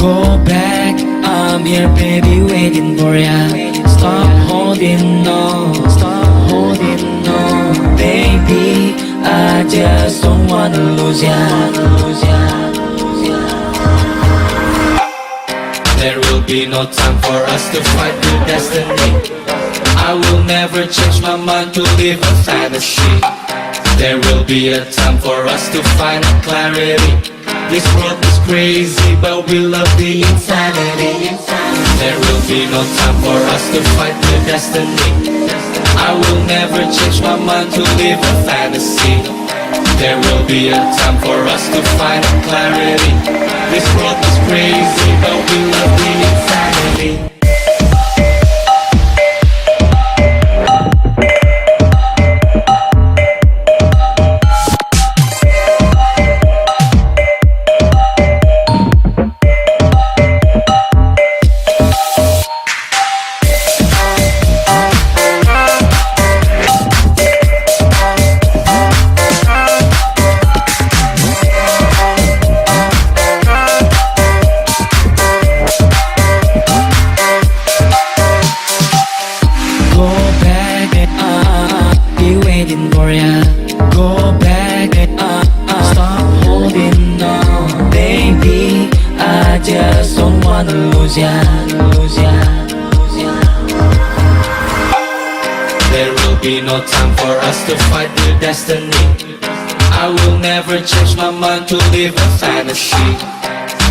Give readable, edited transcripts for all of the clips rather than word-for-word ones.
Go back, I'm here baby waiting for ya. Stop holding on, baby, I just don't wanna lose ya. There will be no time for us to fight with destiny. I will never change my mind to live a fantasy. There will be a time for us to find clarity. This world is crazy, but we love the insanity. There will be no time for us to fight with destiny. I will never change my mind to live a fantasy. There will be a time for us to find clarity. This world is crazy, but we love the insanity. There will be no time for us to fight with destiny. I will never change my mind to live a fantasy.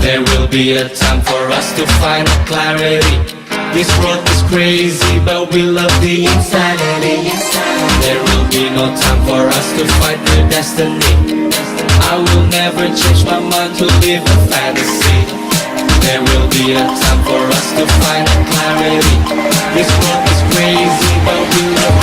There will be a time for us to find clarity. This world is crazy, but we love the insanity. There will be no time for us to fight with destiny. I will never change my mind to live a fantasy. There will be a time for us to find clarity. This world is crazy, but we love